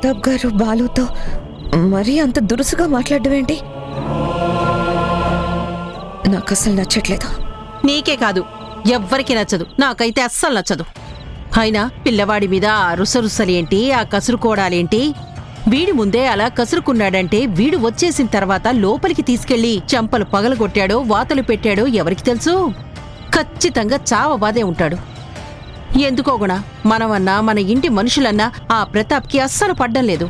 ప్రతాప్ గారు బాలుతో మరీ అంత దురుసుగా మాట్లాడడం ఏంటి? నాకు అసలు నచ్చట్లేదు. నీకే కాదు, ఎవ్వరికి నచ్చదు. నాకైతే అస్సలు నచ్చదు. అయినా పిల్లవాడి మీద ఆ రుసరుసలేంటి, ఆ కసురుకోడాలేంటి? వీడి ముందే అలా కసురుకున్నాడంటే వీడు వచ్చేసిన తర్వాత లోపలికి తీసుకెళ్లి చెంపలు పగలగొట్టాడో వాతలు పెట్టాడో ఎవరికి తెలుసు? ఖచ్చితంగా చావబాదే ఉంటాడు. ఎందుకోగుణ మనమన్నా మన ఇంటి మనుషులన్నా ఆ ప్రతాప్కి అస్సలు పడ్డం లేదు.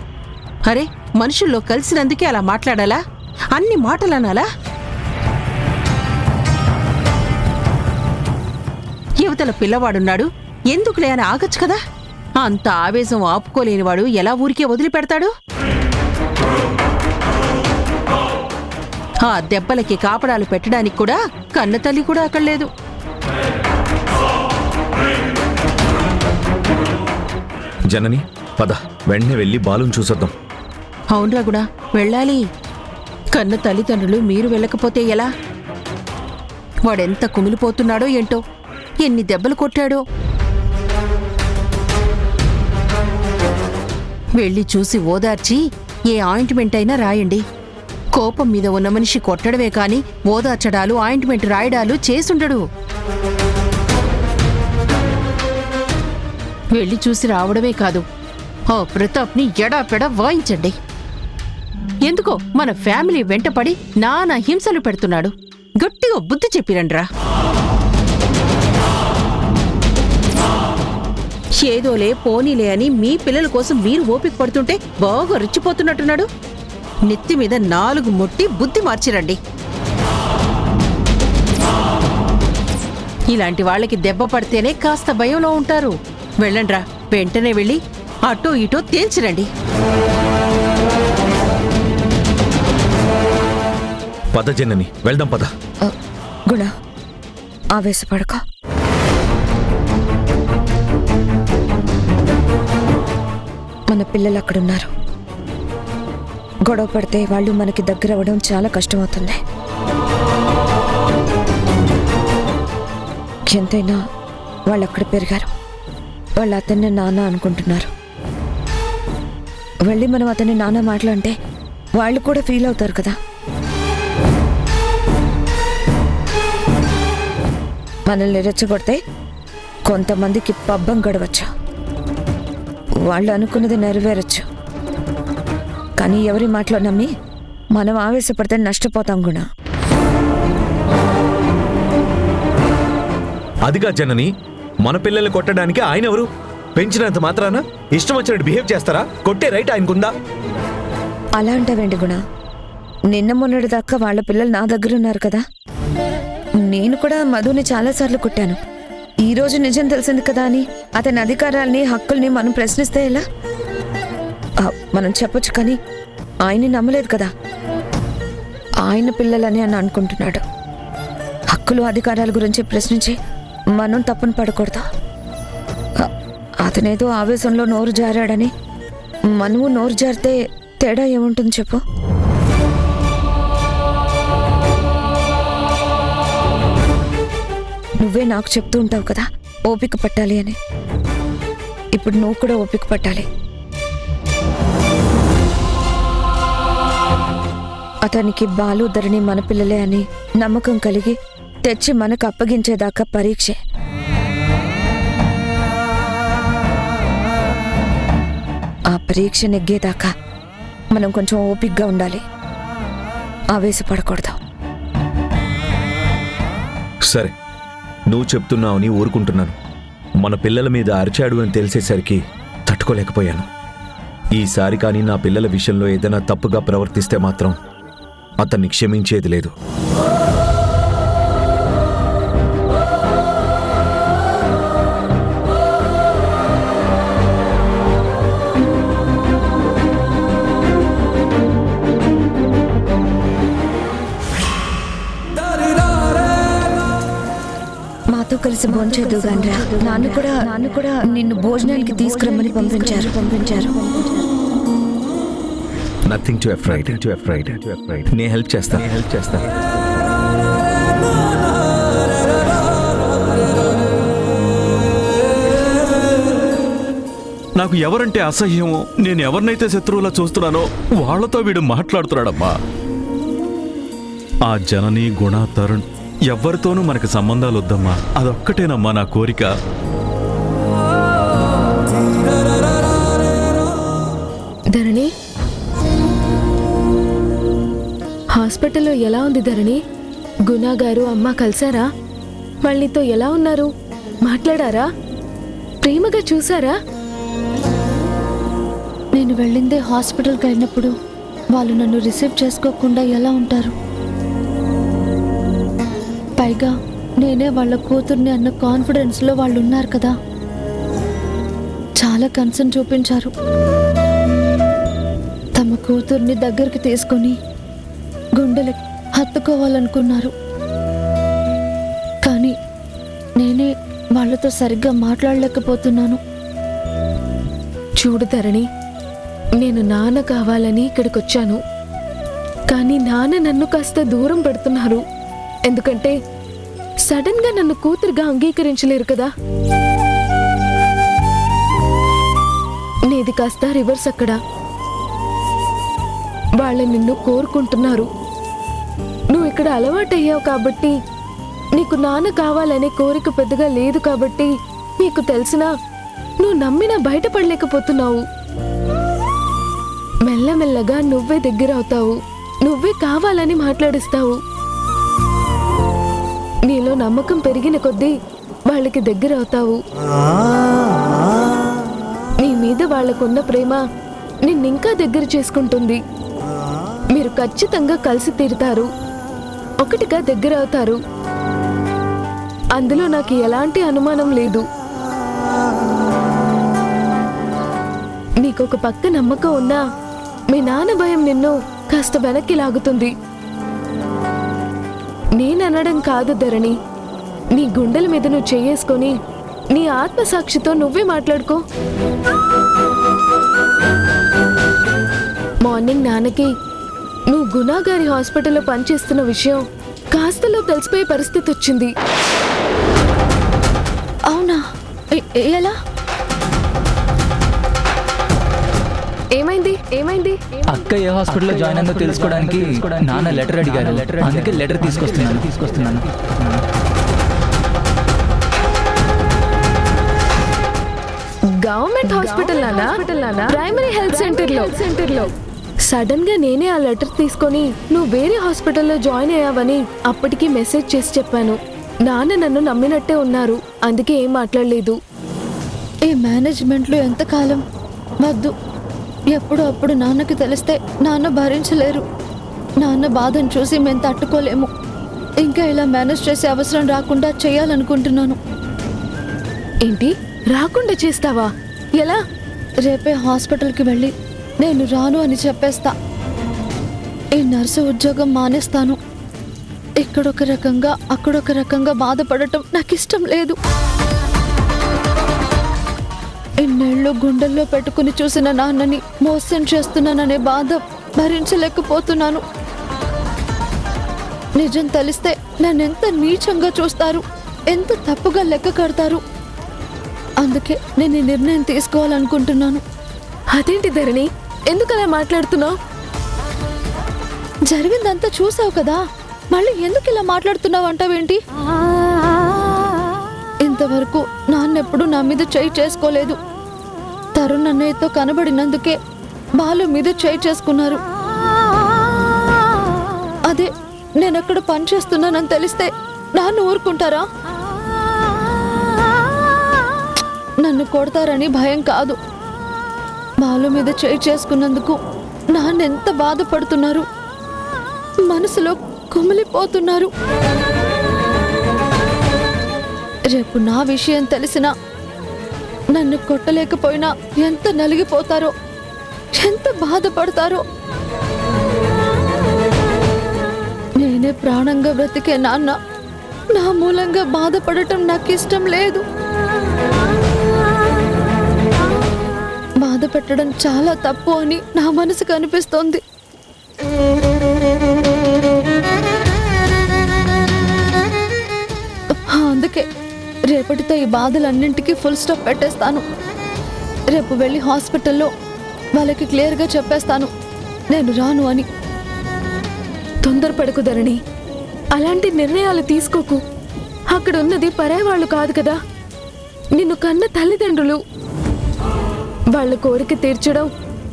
అరే, మనుషుల్లో కలిసినందుకే అలా మాట్లాడాలా? అన్ని మాటలనాలా? యువతల పిల్లవాడున్నాడు, ఎందుకులే అని ఆగచ్చు కదా. అంత ఆవేశం ఆపుకోలేనివాడు ఎలా ఊరికే వదిలిపెడతాడు? ఆ దెబ్బలకి కాపడాలు పెట్టడానికి కూడా కన్నతల్లి కూడా అక్కడ లేదు. జనని, పద వెంటనే వెళ్ళి బాలుని చూసొద్దాం. అవునరా గుణ, వెళ్ళాలి. కన్న తల్లిదండ్రులు మీరు వెళ్ళకపోతే ఎలా? వాడెంత కుమిలిపోతున్నాడో ఏంటో, ఎన్ని దెబ్బలు కొట్టాడో. వెళ్ళి చూసి ఓదార్చి ఏ ఆయింట్మెంట్ అయినా రాయండి. కోపం మీద ఉన్న మనిషి కొట్టడమే కాని ఓదార్చడాలు, ఆయింట్మెంట్ రాయడాలు చేసుండడు. వెళ్ళి చూసి రావడమే కాదు, ఆ ప్రతాప్ని ఎడాపెడా వాయించండి. ఎందుకో మన ఫ్యామిలీ వెంటపడి నానా హింసలు పెడుతున్నాడు. గట్టిగా బుద్ధి చెప్పిరండ్రా. ఏదోలే పోనీలే అని మీ పిల్లల కోసం మీరు ఓపిక పడుతుంటే బాగా రెచ్చిపోతున్నట్టున్నాడు. నెత్తి మీద 4 ముట్టి బుద్ధి మార్చిరండి. ఇలాంటి వాళ్ళకి దెబ్బ పడితేనే కాస్త భయంలో ఉంటారు. వెళ్ళండ్రా, వెంటనే వెళ్ళి అటో ఇటో తేల్చిరండి. పద జనని, వెళ్దాం పద. గుణ, ఆవేశపడక. మన పిల్లలు అక్కడున్నారు. గొడవ పడితే వాళ్ళు మనకి దగ్గర అవ్వడం చాలా కష్టమవుతుంది. ఎంతైనా వాళ్ళు అక్కడ పెరిగారు. వాళ్ళు అతన్ని నాన్న అనుకుంటున్నారు. వెళ్ళి మనం అతన్ని నాన్న మాట్లాడితే వాళ్ళు కూడా ఫీల్ అవుతారు కదా. మనల్ని రెచ్చగొడితే కొంతమందికి పబ్బం గడవచ్చు, వాళ్ళు అనుకున్నది నెరవేరచ్చు. కానీ ఎవరి మాటలో నమ్మి మనం ఆవేశపడితే నష్టపోతాం గుణ. అదిగా జనని, మన పిల్లల్ని కొట్టడానికి ఆయన ఎవరు? పెంచినంత మాత్రాన ఇష్టం వచ్చినట్టు బిహేవ్ చేస్తారా? కొట్టే రైట్ ఆయనకుందా? అలా అంటావేంటి గుణ? నిన్న మొన్నటి దాకా వాళ్ళ పిల్లలు నా దగ్గర ఉన్నారు కదా. నేను కూడా మధుని చాలాసార్లు కొట్టాను. ఈ రోజు నిజం తెలిసింది కదా అని అతని అధికారాల్ని, హక్కుల్ని మనం ప్రశ్నిస్తే ఎలా? మనం చెప్పొచ్చు, కానీ ఆయన్ని నమ్మలేదు కదా. ఆయన పిల్లలని అని అనుకుంటున్నాడు. హక్కులు, అధికారాల గురించి ప్రశ్నించి మనం తప్పును పడకూడదు. అతనేదో ఆవేశంలో నోరు జారాడని మనము నోరు జారితే తేడా ఏముంటుంది చెప్పు? నువ్వే నాకు చెప్తూ ఉంటావు కదా ఓపిక పట్టాలి అని. ఇప్పుడు నువ్వు కూడా ఓపిక పట్టాలి. అతనికి బాలు, ధరణి మన పిల్లలే అని నమ్మకం కలిగి తెచ్చి మనకు అప్పగించేదాకా పరీక్షే. ఆ పరీక్ష నెగ్గేదాకా మనం కొంచెం ఓపికగా ఉండాలి. ఆవేశపడకూడదు. సరే, నువ్వు చెప్తున్నావని ఊరుకుంటున్నాను. మన పిల్లల మీద అరిచాడు అని తెలిసేసరికి తట్టుకోలేకపోయాను. ఈసారి కానీ నా పిల్లల విషయంలో ఏదైనా తప్పుగా ప్రవర్తిస్తే మాత్రం అతన్ని క్షమించేది లేదు. మాతో కలిసి భోంచేద్దు గాన్రా. నాన్న కూడా నిన్ను భోజనానికి తీసుకురమ్మని పంపించారు. Nothing to afraid. నేను హెల్ప్ చేస్తా. నాకు ఎవరంటే అసహ్యమో, నేను ఎవరినైతే శత్రువులా చూస్తున్నానో వాళ్లతో వీడు మాట్లాడుతున్నాడమ్మా. ఆ జనని, గుణ, తరుణ్ ఎవ్వరితోనూ మనకు సంబంధాలు వద్దమ్మా. అదొక్కటేనమ్మా నా కోరిక. ధరణి, హాస్పిటల్లో ఎలా ఉంది ధరణి? గుణ గారు, అమ్మ కలిసారా? వాళ్ళతో ఎలా ఉన్నారు? మాట్లాడారా? ప్రేమగా చూసారా? నేను వెళ్ళిందే హాస్పిటల్కి అయినప్పుడు వాళ్ళు నన్ను రిసీవ్ చేసుకోకుండా ఎలా ఉంటారు? పైగా నేనే వాళ్ళ కూతుర్ని అన్న కాన్ఫిడెన్స్లో వాళ్ళు ఉన్నారు కదా. చాలా కన్సర్న్ చూపించారు. తమ కూతుర్ని దగ్గరికి తీసుకొని గుండెలు హత్తుకోవాలనుకున్నారు. కానీ నేనే వాళ్ళతో సరిగ్గా మాట్లాడలేకపోతున్నాను. చూడు ధరణి, నేను నాన్న కావాలని ఇక్కడికొచ్చాను. కానీ నాన్న నన్ను కాస్త దూరం పెడుతున్నారు. ఎందుకంటే సడన్ గా నన్ను కూతురుగా అంగీకరించలేరు కదా. నీది కాస్త రివర్స్. అక్కడ వాళ్ళు నిన్ను కోరుకుంటున్నారు. నువ్వు ఇక్కడ అలవాటయ్యావు కాబట్టి, నీకు నాన్న కావాలనే కోరిక పెద్దగా లేదు కాబట్టి, నీకు తెలిసినా నువ్వు నమ్మినా బయటపడలేకపోతున్నావు. మెల్లమెల్లగా నువ్వే దగ్గర అవుతావు. నువ్వే కావాలని మాట్లాడిస్తావు. నీలో నమ్మకం పెరిగిన కొద్దీ వాళ్ళకి దగ్గర అవుతావు. నీ మీద వాళ్ళకున్న ప్రేమ నిన్నింకా దగ్గర చేసుకుంటుంది. మీరు ఖచ్చితంగా కలిసి తీరుతారు, ఒకటిగా దగ్గర అవుతారు. అందులో నాకు ఎలాంటి అనుమానం లేదు. నీకొక పక్క నమ్మకం ఉన్నా మీ నాన్న భయం నిన్ను కాస్త వెనక్కి లాగుతుంది. నేననడం కాదు ధరణి, నీ గుండెల మీద నువ్వు చేసుకొని నీ ఆత్మసాక్షితో నువ్వే మాట్లాడుకో. మార్నింగ్ నాన్నకి నువ్వు గుణ గారి హాస్పిటల్లో పనిచేస్తున్న విషయం కాస్తలో తెలిసిపోయే పరిస్థితి వచ్చింది. అవునా? ఎలా? ఏమైంది? ఏమైంది? అక్క ఏ హాస్పిటల్లో జాయిన్ అయిందో తెలుసుకోవడానికి నాన్న లెటర్ అడిగారు. అందుకే లెటర్ తీసుకొస్తున్నాను. గవర్నమెంట్ హాస్పిటల్ నానా? ప్రైమరీ హెల్త్ సెంటర్ లో సడన్ గా నేనే ఆ లెటర్ తీసుకొని నువ్వు వేరే హాస్పిటల్లో జాయిన్ అయ్యావని అప్పటికి మెసేజ్ చేసి చెప్పాను. నాన్న నన్ను నమ్మినట్టే ఉన్నారు. అందుకే ఏం మాట్లాడలేదు. ఈ మేనేజ్మెంట్లో ఎంతకాలం? వద్దు. ఎప్పుడు అప్పుడు నాన్నకి తెలిస్తే నాన్న భరించలేరు. నాన్న బాధను చూసి మేము తట్టుకోలేము. ఇంకా ఇలా మేనేజ్ చేసే అవసరం రాకుండా చేయాలనుకుంటున్నాను. ఏంటి? రాకుండా చేస్తావా? ఎలా? రేపే హాస్పిటల్కి వెళ్ళి నేను రాను అని చెప్పేస్తా. ఈ నర్సు ఉద్యోగం మానేస్తాను. ఇక్కడొక రకంగా అక్కడొక రకంగా బాధపడటం నాకు ఇష్టం లేదు. ఇన్నేళ్ళు గుండెల్లో పెట్టుకుని చూసిన నాన్నని మోసం చేస్తున్నాననే బాధ భరించలేకపోతున్నాను. నిజం తెలిస్తే నన్నెంత నీచంగా చూస్తారు, ఎంత తప్పుగా లెక్క కడతారు. అందుకే నేను ఈ నిర్ణయం తీసుకోవాలనుకుంటున్నాను. అదేంటి ధరణి, ఎందుకలా మాట్లాడుతున్నావు? జరిగిందంతా చూసావు కదా, మళ్ళీ ఎందుకు ఇలా మాట్లాడుతున్నావు అంటావేంటి? ఇంతవరకు నాన్నెప్పుడు నా మీద చేయి చేసుకోలేదు. తరుణ్ అన్నయ్యతో కనబడినందుకే బాలు మీద చేయి చేసుకున్నారు. అదే నేనెక్కడ పని చేస్తున్నానని తెలిస్తే నాన్న ఊరుకుంటారా? నన్ను కొడతారని భయం కాదు. బాలు మీద చేయి చేసుకున్నందుకు నాన్న ఎంత బాధపడుతున్నారు, మనసులో కుమిలిపోతున్నారు. రేపు నా విషయం తెలిసినా నన్ను కొట్టలేకపోయినా ఎంత నలిగిపోతారో, ఎంత బాధపడతారో. నేనే ప్రాణంగా బ్రతికే నాన్న నా మూలంగా బాధపడటం నాకు ఇష్టం లేదు. బాధ పెట్టడం చాలా తప్పు అని నా మనసుకు అనిపిస్తోంది. అందుకే రేపటితో ఈ బాధలన్నింటికీ ఫుల్ స్టాప్ పెట్టేస్తాను. రేపు వెళ్ళి హాస్పిటల్లో వాళ్ళకి క్లియర్గా చెప్పేస్తాను నేను రాను అని. తొందరపడకు ధరణి, అలాంటి నిర్ణయాలు తీసుకోకు. అక్కడ ఉన్నది పరాయి వాళ్ళు కాదు కదా, నిన్ను కన్న తల్లిదండ్రులు. వాళ్ళ కోరిక తీర్చడం,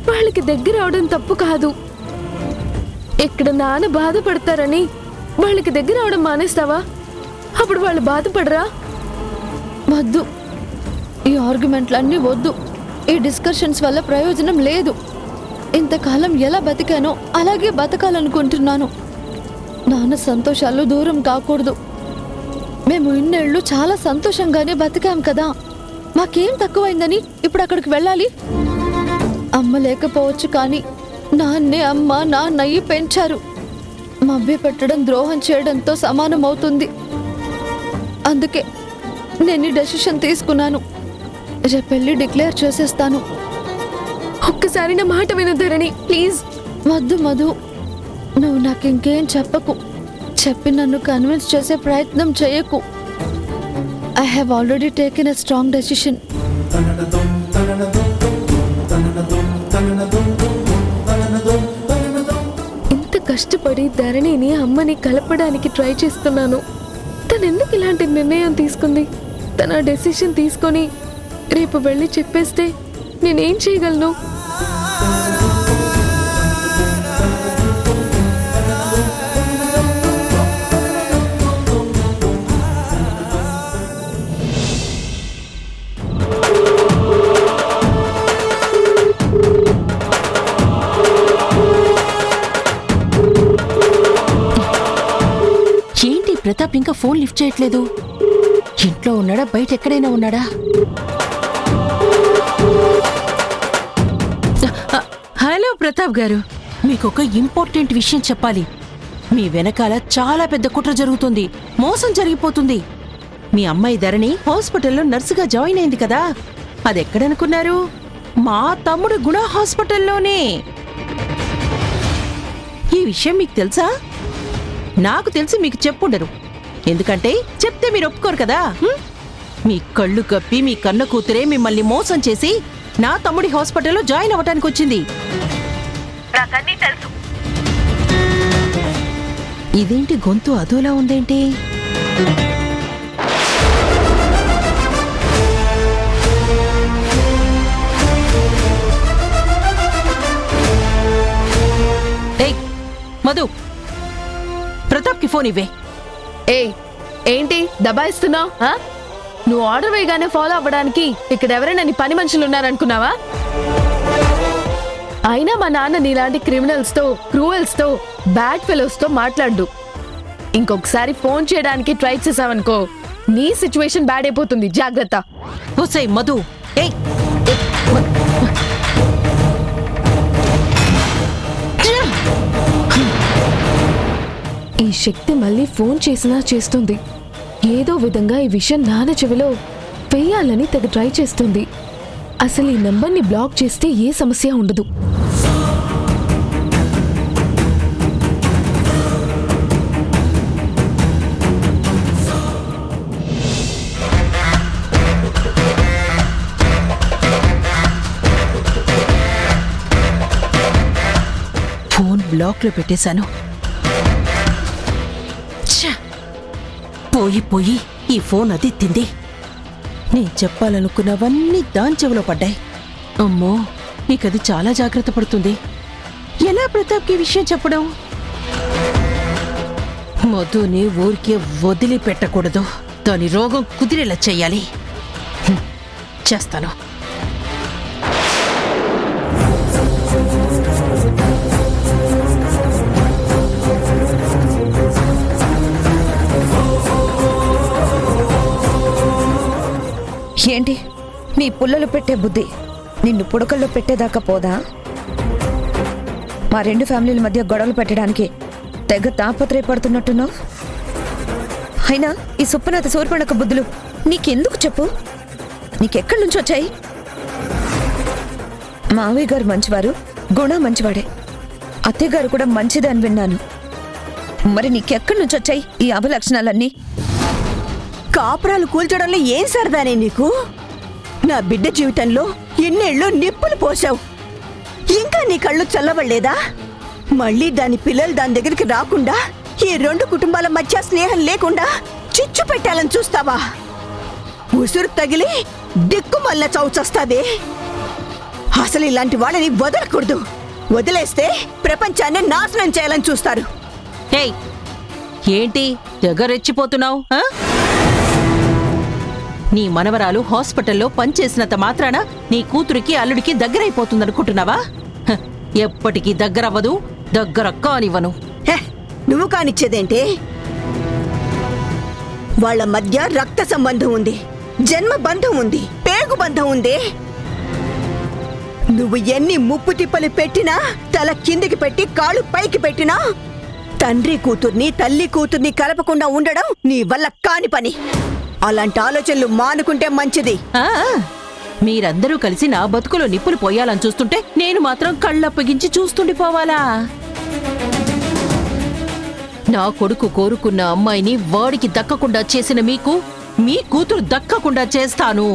వాళ్ళకి దగ్గర అవడం తప్పు కాదు. ఇక్కడ నాన్న బాధపడతారని వాళ్ళకి దగ్గర అవడం మానేస్తావా? అప్పుడు వాళ్ళు బాధపడరా? వద్దు, ఈ ఆర్గ్యుమెంట్లన్నీ వద్దు. ఈ డిస్కషన్స్ వల్ల ప్రయోజనం లేదు. ఇంతకాలం ఎలా బతికానో అలాగే బతకాలనుకుంటున్నాను. నాన్న సంతోషాలు దూరం కాకూడదు. మేము ఇన్నేళ్ళు చాలా సంతోషంగానే బతికాం కదా, మాకేం తక్కువైందని ఇప్పుడు అక్కడికి వెళ్ళాలి? అమ్మ లేకపోవచ్చు, కానీ నాన్నే అమ్మ నాన్నయ్యి పెంచారు. మభ్య పెట్టడం ద్రోహం చేయడంతో సమానం అవుతుంది. అందుకే నేను ఈ డెసిషన్ తీసుకున్నాను. రేపెళ్ళి డిక్లేర్ చేసేస్తాను. ఒక్కసారి నా మాట విను ధరణి, ప్లీజ్. వద్దు మధు, నువ్వు నాకు ఇంకేం చెప్పకు. చెప్పి నన్ను కన్విన్స్ చేసే ప్రయత్నం చేయకు. I have already taken a strong decision. ఇంత కష్టపడి ధరణిని అమ్మని కలపడానికి ట్రై చేస్తున్నాను. తను ఎందుకు ఇలాంటి నిర్ణయం తీసుకుంది? తన డెసిషన్ తీసుకొని రేపు వెళ్ళి చెప్పేస్తే నేనేం చేయగలను? ఏంటి ప్రతాప్ ఇంకా ఫోన్ లిఫ్ట్ చేయట్లేదు? ఇంట్లో ఉన్నాడా, బయట ఎక్కడైనా ఉన్నాడా? హలో ప్రతాప్ గారు, మీకొక ఇంపార్టెంట్ విషయం చెప్పాలి. మీ వెనకాల చాలా పెద్ద కుట్ర జరుగుతుంది, మోసం జరిగిపోతుంది. మీ అమ్మాయి ధరణి హాస్పిటల్లో నర్సుగా జాయిన్ అయింది కదా, అదెక్కడనుకున్నారు? మా తమ్ముడు గుణ హాస్పిటల్లోనే. ఈ విషయం మీకు తెలుసా? నాకు తెలిసి మీకు చెప్పుండరు, ఎందుకంటే చెప్తే మీరు ఒప్పుకోరు కదా. మీ కళ్ళు కప్పి మీ కన్న కూతురే మిమ్మల్ని మోసం చేసి నా తమ్ముడి హాస్పిటల్లో జాయిన్ అవ్వటానికి వచ్చింది. నాకన్నీ తెలుసు. ఇదేంటి గొంతు అదోలా ఉందేంటి? ఏయ్ మధు, ప్రతాప్కి ఫోన్ ఇవ్వే. ఏయ్, ఏంటి దబాయిస్తున్నావు? నువ్వు ఆర్డర్ వేయగానే ఫాలో అవ్వడానికి ఇక్కడ ఎవరైనా నీ పని మనుషులు ఉన్నారనుకున్నావా? అయినా మా నాన్న నీలాంటి క్రిమినల్స్ తో, క్రూయల్స్ తో, బ్యాడ్ ఫెలోస్ తో మాట్లాడు. ఇంకొకసారి ఫోన్ చేయడానికి ట్రై చేసావనుకో, నీ సిచ్యువేషన్ బ్యాడ్ అయిపోతుంది. జాగ్రత్త. ఓసై మధు, ఏయ్ ఈ శక్తి మళ్ళీ ఫోన్ చేసినా చేస్తుంది. ఏదో విధంగా ఈ విషయం నాన్న చెవిలో వేయాలని తెగ ట్రై చేస్తుంది. అసలు ఈ నంబర్ని బ్లాక్ చేస్తే ఏ సమస్య ఉండదు. ఫోన్ బ్లాక్ లో పెట్టేశాను. పోయి పోయి ఈ ఫోన్ అది తింది. నేను చెప్పాలనుకున్నవన్నీ దాని చెవిలో పడ్డాయి. అమ్మో, నీకది చాలా జాగ్రత్త పడుతుంది. ఎలా ప్రతాప్కి విషయం చెప్పడం? మధుని ఊరికే వదిలిపెట్టకూడదు, దాని రోగం కుదిరేలా చెయ్యాలి. చేస్తాను. ఏంటి మీ పుల్లలు పెట్టే బుద్ధి నిన్ను పుడకల్లో పెట్టేదాకా పోదా? మా రెండు ఫ్యామిలీల మధ్య గొడవలు పెట్టడానికి తెగ తాపత్రయపడుతున్నట్టున్నావు. అయినా ఈ సుప్పనాథ సూర్పణక బుద్ధులు నీకెందుకు చెప్పు? నీకెక్కడి నుంచి వచ్చాయి? మావయ్య గారు మంచివారు, గుణ మంచివాడే, అత్తయ్య గారు కూడా మంచిదే అని విన్నాను. మరి నీకెక్కడి నుంచి వచ్చాయి ఈ అభలక్షణాలన్నీ? కాపురాలు కూల్చడంలో ఏం సరదానే నీకు? నా బిడ్డ జీవితంలో ఎన్నేళ్ళు నిప్పులు పోసావు. ఇంకా నీ కళ్ళు చల్లవలేదా? మళ్ళీ దాని పిల్లలు దాని దగ్గరికి రాకుండా, ఈ రెండు కుటుంబాల మధ్య స్నేహం లేకుండా చిచ్చు పెట్టాలని చూస్తావా? ఉసురు తగిలి దిక్కుమల్ల చౌచస్తావే. అసలు ఇలాంటి వాళ్ళని వదలకూడదు. వదిలేస్తే ప్రపంచాన్ని నాశనం చేయాలని చూస్తారు. ఏయ్, ఏంటి తెగరెచ్చిపోతున్నావు? నీ మనవరాలు హాస్పిటల్లో పనిచేసినంత మాత్రాన నీ కూతురికి అల్లుడికి దగ్గరైపోతుందనుకుంటున్నావా? హ, ఎప్పటికీ దగ్గరవ్వదు, దగ్గర కానివ్వను. హే, నువ్వు కానిచ్చేదేంటి? వాళ్ళ మధ్య రక్త సంబంధం ఉంది, జన్మ బంధం ఉంది, పేగు బంధం ఉంది. నువ్వు ఎన్ని ముప్పు తిప్పలు పెట్టినా, తల కిందికి పెట్టి కాళ్ళు పైకి పెట్టినా, తండ్రి కూతుర్ని తల్లి కూతుర్ని కలపకుండా ఉండడం నీ వల్ల కాని పని. అలాంటి ఆలోచనలు మానుకుంటే మంచిది. ఆ, మీరందరూ కలిసి నా బతుకులో నిప్పులు పోయాలని చూస్తుంటే నేను మాత్రం కళ్ళప్పగించి చూస్తుండిపోవాలా? నా కొడుకు కోరుకున్న అమ్మాయిని వాడికి దక్కకుండా చేసిన మీకు మీ కూతురు దక్కకుండా చేస్తాను.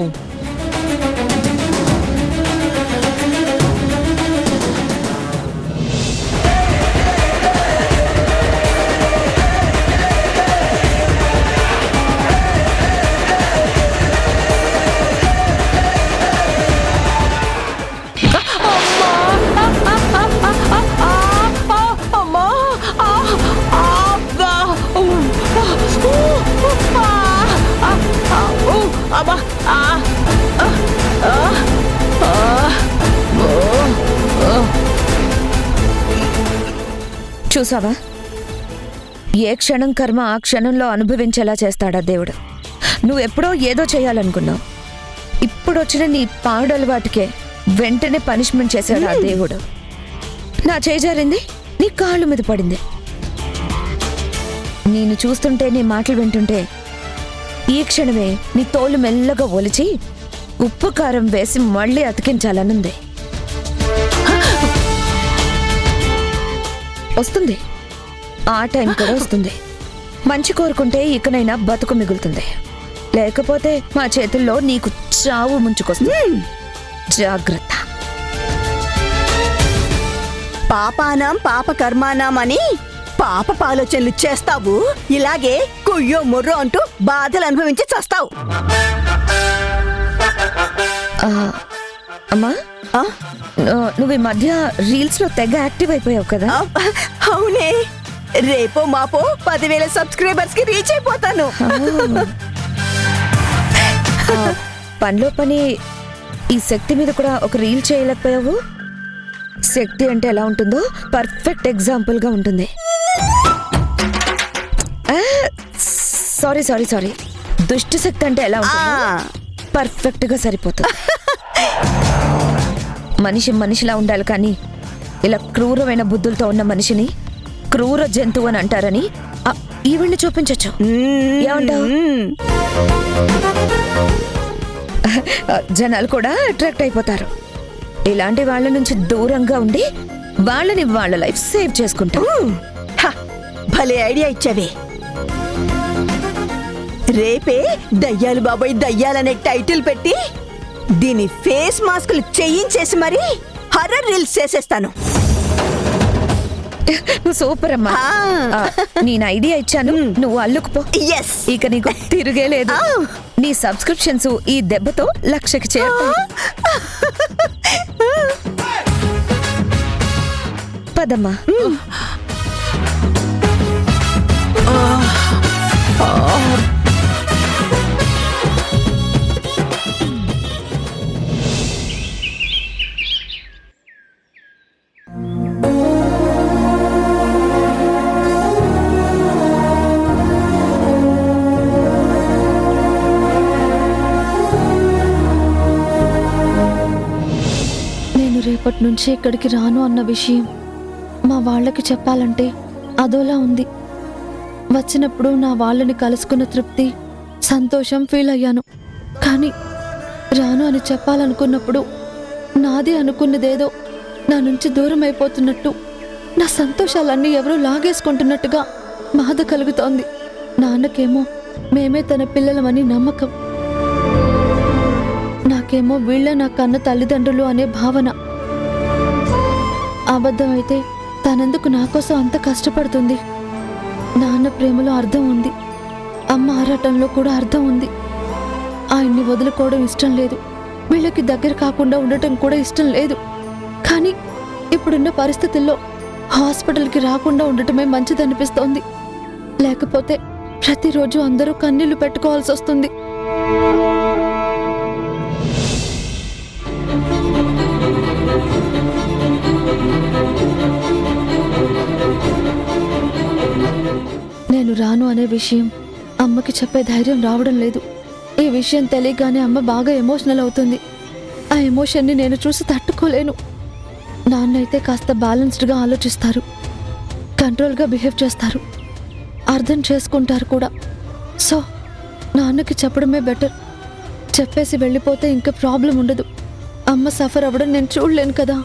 చూసావా, ఏ క్షణం కర్మ ఆ క్షణంలో అనుభవించేలా చేస్తాడా దేవుడు. నువ్వెప్పుడో ఏదో చేయాలనుకున్నావు, ఇప్పుడొచ్చిన నీ పాడలవాటికే వెంటనే పనిష్మెంట్ చేశాడు ఆ దేవుడు. నా చేజారింది నీ కాళ్ళు మీద పడింది. నేను చూస్తుంటే, నీ మాటలు వింటుంటే ఈ క్షణమే నీ తోలు మెల్లగా ఒలిచి ఉప్పు కారం వేసి మళ్ళీ అతికించాలనుంది. వస్తుంది, ఆ టైం కూడా వస్తుంది. మంచి కోరుకుంటే ఇకనైనా బతుకు మిగులుతుంది, లేకపోతే మా చేతుల్లో నీకు చావు ముంచుకొస్తుంది. జాగ్రత్త. పాపానాం పాప కర్మానాం అని పాప ఆలోచనలు చేస్తావు. ఇలాగే కొయ్యో మొర్రో అంటూ బాధలు అనుభవించి చస్తావు. అమ్మా, నువ్వు ఈ మధ్య రీల్స్ లో తెగ యాక్టివ్ అయిపోయావు కదా? అవునే, రేపో మాపో 10,000 సబ్స్క్రైబర్స్ కి రీచ్ అయిపోతాను. పనిలో పని ఈ శక్తి మీద కూడా ఒక రీల్ చేయలేకపోయావు? శక్తి అంటే ఎలా ఉంటుందో పర్ఫెక్ట్ ఎగ్జాంపుల్ గా ఉంటుంది. సారీ సారీ సారీ, దుష్ట శక్తి అంటే ఎలా ఉంటుందో పర్ఫెక్ట్ గా సరిపోతుంది. మనిషి మనిషిలా ఉండాలి, కానీ ఇలా క్రూరమైన బుద్ధులతో ఉన్న మనిషిని క్రూర జంతువు అని అంటారని ఈవిడ్ని చూపించచ్చు. ఏమంటావు? జనాలు కూడా అట్రాక్ట్ అయిపోతారు. ఇలాంటి వాళ్ళ నుంచి దూరంగా ఉండి వాళ్ళని వాళ్ళ లైఫ్ సేవ్ చేసుకుంటారు. భలే ఐడియా ఇచ్చావే. రేపే దయ్యాలు బాబాయ్ దయ్యాలనే టైటిల్ పెట్టి దీని ఫేస్ మాస్కులు చేయించేసి మరి హర్రర్ రీల్స్ చేసేస్తాను. నువ్వు సూపర్ అమ్మా. నేను ఐడియా ఇచ్చాను, నువ్వు అల్లుకుపో. ఇక నీకు తిరిగే లేదు. నీ సబ్స్క్రిప్షన్స్ ఈ దెబ్బతో 1,00,000కి చేరుతాయి. పదమ్మా. రేపటి నుంచి ఇక్కడికి రాను అన్న విషయం మా వాళ్ళకి చెప్పాలంటే అదోలా ఉంది. వచ్చినప్పుడు నా వాళ్ళని కలుసుకున్న తృప్తి, సంతోషం ఫీల్ అయ్యాను. కానీ రాను అని చెప్పాలనుకున్నప్పుడు నాది అనుకున్నదేదో నా నుంచి దూరం అయిపోతున్నట్టు, నా సంతోషాలన్నీ ఎవరో లాగేసుకుంటున్నట్టుగా బాధ కలుగుతోంది. నాన్నకేమో మేమే తన పిల్లలమని నమ్మకం. నాకేమో వీళ్ళ నా కన్న తల్లిదండ్రులు అనే భావన. అబద్ధం అయితే తనెందుకు నా కోసం అంత కష్టపడుతుంది? నాన్న ప్రేమలో అర్థం ఉంది, అమ్మ ఆరాటంలో కూడా అర్థం ఉంది. ఆయన్ని వదులుకోవడం ఇష్టం లేదు, వీళ్ళకి దగ్గర కాకుండా ఉండటం కూడా ఇష్టం లేదు. కానీ ఇప్పుడున్న పరిస్థితుల్లో హాస్పిటల్కి రాకుండా ఉండటమే మంచిదనిపిస్తోంది. లేకపోతే ప్రతిరోజు అందరూ కన్నీళ్లు పెట్టుకోవాల్సి వస్తుంది. నేను రాను అనే విషయం అమ్మకి చెప్పే ధైర్యం రావడం లేదు. ఈ విషయం తెలియగానే అమ్మ బాగా ఎమోషనల్ అవుతుంది. ఆ ఎమోషన్ని నేను చూసి తట్టుకోలేను. నాన్నైతే కాస్త బ్యాలెన్స్డ్గా ఆలోచిస్తారు, కంట్రోల్గా బిహేవ్ చేస్తారు, అర్థం చేసుకుంటారు కూడా. సో నాన్నకి చెప్పడమే బెటర్. చెప్పేసి వెళ్ళిపోతే ఇంకా ప్రాబ్లం ఉండదు. అమ్మ సఫర్ అవ్వడం నేను చూడలేను కదా.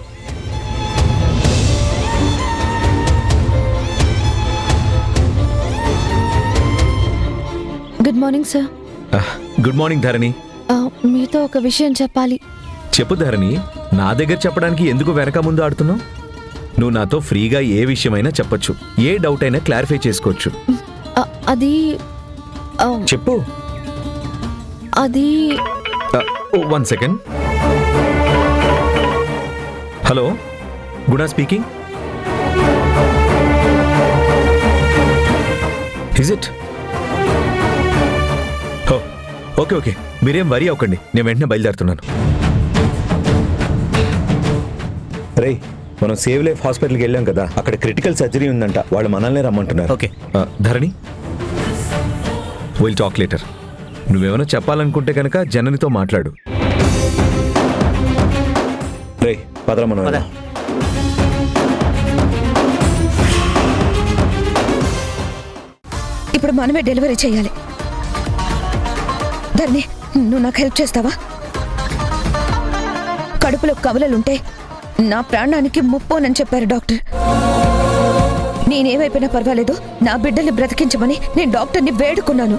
Good morning sir. Good morning Dharani. మీతో ఒక విషయం చెప్పాలి. చెప్పు ధరణి, నా దగ్గర చెప్పడానికి ఎందుకు వెనక ముందు ఆడుతున్నావు? నువ్వు నాతో ఫ్రీగా ఏ విషయమైనా చెప్పొచ్చు, ఏ డౌట్ అయినా క్లారిఫై చేసుకోవచ్చు. అది చెప్పు. అది 1 second. Hello, Guna speaking. Is it? Okay okay, మీరేం వరీ అవ్వకండి, నేను వెంటనే బయలుదేరుతున్నాను. రేయ్, మనం సేవ్ లైఫ్ హాస్పిటల్కి వెళ్ళాం కదా, అక్కడ క్రిటికల్ సర్జరీ ఉందంట, వాళ్ళు మనల్ని రమ్మంటున్నారు. Okay. Dharani, will talk later. నువ్వేమైనా చెప్పాలనుకుంటే కనుక జననితో మాట్లాడు. రేయ్, పదరా మనం వెళ్దాం. ఇప్పుడు మనమే డెలివరీ చేయాలి. ధరణి, నువ్వు నాకు హెల్ప్ చేస్తావా? కడుపులో కవలలుంటే నా ప్రాణానికి ముప్పోనని చెప్పారు డాక్టర్. నేనేమైపోయినా పర్వాలేదు, నా బిడ్డల్ని బ్రతికించమని నేను డాక్టర్ని వేడుకున్నాను.